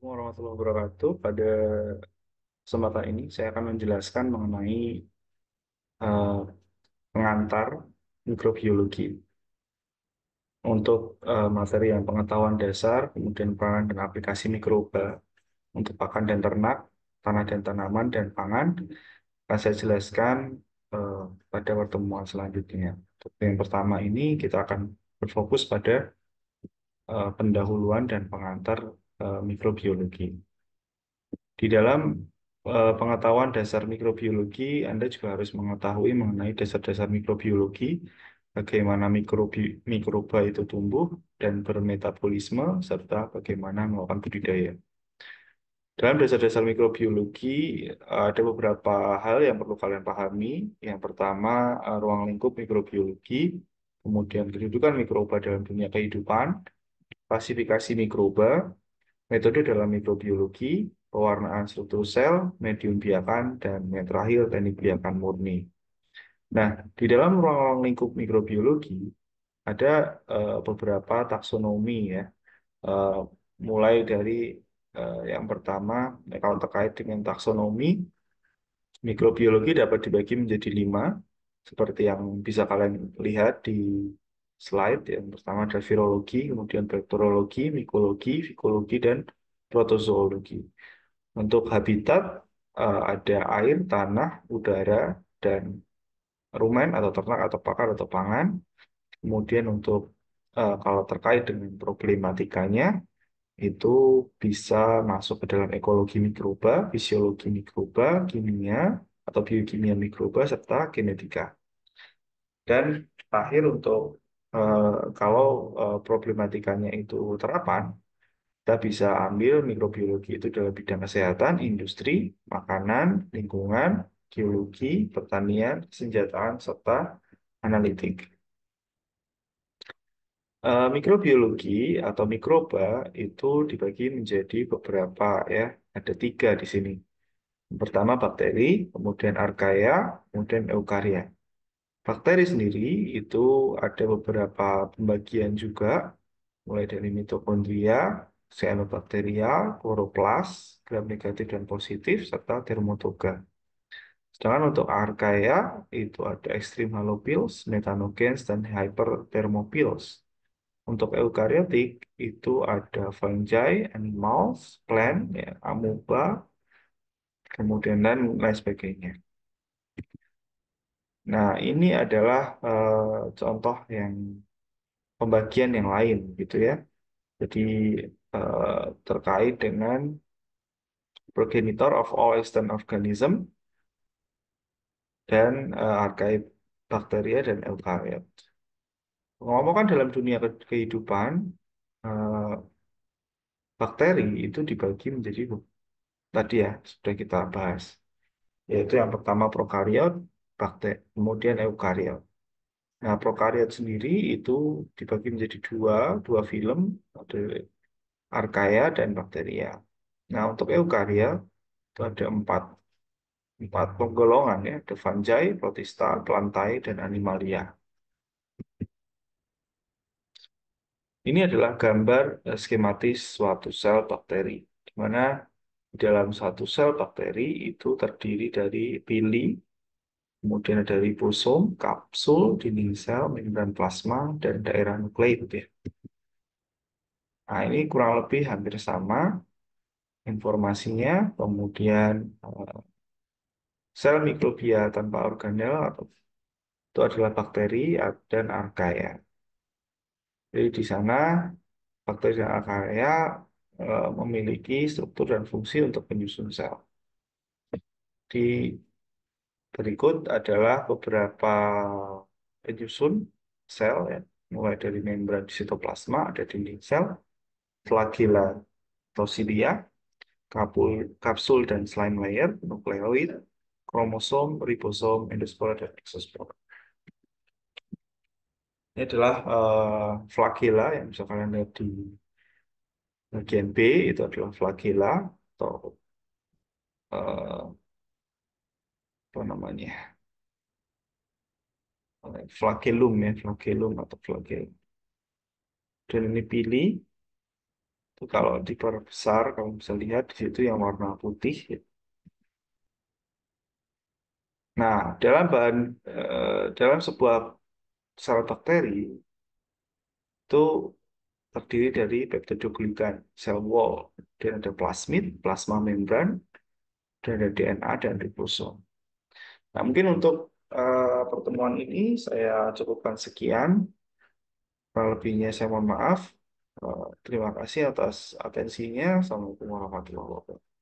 Warahmatullahi wabarakatuh. Pada kesempatan ini saya akan menjelaskan mengenai eh, pengantar mikrobiologi untuk materi yang pengetahuan dasar, kemudian peranan dan aplikasi mikroba untuk pakan dan ternak, tanah dan tanaman, dan pangan. Akan saya jelaskan eh, pada pertemuan selanjutnya. Untuk yang pertama ini kita akan berfokus pada pendahuluan dan pengantar mikrobiologi. Di dalam pengetahuan dasar mikrobiologi, Anda juga harus mengetahui mengenai dasar-dasar mikrobiologi, bagaimana mikroba itu tumbuh dan bermetabolisme, serta bagaimana melakukan budidaya. Dalam dasar-dasar mikrobiologi, ada beberapa hal yang perlu kalian pahami. Yang pertama, ruang lingkup mikrobiologi, kemudian kedudukan mikroba dalam dunia kehidupan, klasifikasi mikroba, metode dalam mikrobiologi, pewarnaan struktur sel, medium biakan, dan yang terakhir teknik biakan murni. Nah, di dalam ruang lingkup mikrobiologi ada beberapa taksonomi ya. Eh, Mulai dari yang pertama, kalau terkait dengan taksonomi, mikrobiologi dapat dibagi menjadi 5, seperti yang bisa kalian lihat di slide. Yang pertama adalah virologi, kemudian bakteriologi, mikologi, fikologi, dan protozoologi. Untuk habitat, ada air, tanah, udara, dan rumen atau ternak atau pakan atau pangan. Kemudian untuk kalau terkait dengan problematikanya, itu bisa masuk ke dalam ekologi mikroba, fisiologi mikroba, kimia atau biokimia mikroba, serta genetika. Dan terakhir untuk kalau problematikanya itu terapan, kita bisa ambil mikrobiologi itu dalam bidang kesehatan, industri, makanan, lingkungan, geologi, pertanian, senjataan, serta analitik. Mikrobiologi atau mikroba itu dibagi menjadi beberapa ya, ada 3 di sini. Yang pertama bakteri, kemudian archaea, kemudian eukarya. Bakteri sendiri itu ada beberapa pembagian juga, mulai dari mitokondria, cyanobacteria, kloroplas, gram negatif dan positif, serta dermatoga. Sedangkan untuk archaea itu ada ekstrim halophils, methanogens, dan hyperthermophils. Untuk eukaryotik itu ada fungi, animals, plant, ya, amoeba, kemudian dan lain sebagainya. Nah, ini adalah contoh yang pembagian yang lain gitu ya. Jadi eh, terkait dengan progenitor of all extant organism dan archaea bakteria dan eukariot. Ngomong kan dalam dunia kehidupan, eh, bakteri itu dibagi menjadi tadi ya sudah kita bahas, yaitu yang pertama prokariot, kemudian eukariot. Nah, prokariot sendiri itu dibagi menjadi dua film, ada archaea dan bakteria. Nah, untuk eukarya itu ada empat penggolongan ya, ada fungi, protista, plantae, dan animalia. Ini adalah gambar skematis suatu sel bakteri, di mana di dalam satu sel bakteri itu terdiri dari pili, kemudian ada ribosom, kapsul, dinding sel, membran plasma, dan daerah nukleus ya. Nah, ini kurang lebih hampir sama informasinya. Kemudian sel mikrobia tanpa organel atau itu adalah bakteri dan archaea. Jadi di sana bakteri dan archaea memiliki struktur dan fungsi untuk penyusun sel. Di berikut adalah beberapa penyusun sel ya, mulai dari membran sitoplasma, ada dinding sel, flagella atau silia, kapsul dan slime layer, nukleoid, kromosom, ribosom, endospora, dan exospora. Ini adalah flagella yang bisa kalian lihat di bagian B, itu adalah flagella atau eh, apa namanya, flagellum ya, flagellum atau flagellum. Dan ini pili, Itu kalau diperbesar, kamu bisa lihat di situ yang warna putih. Nah, dalam sebuah sel bakteri itu terdiri dari peptidoglikan, sel wall, dan ada plasmid, plasma membran, dan ada DNA dan ribosom. Nah, mungkin untuk pertemuan ini saya cukupkan sekian. Kurang lebihnya saya mohon maaf. Terima kasih atas atensinya. Assalamualaikum warahmatullahi wabarakatuh.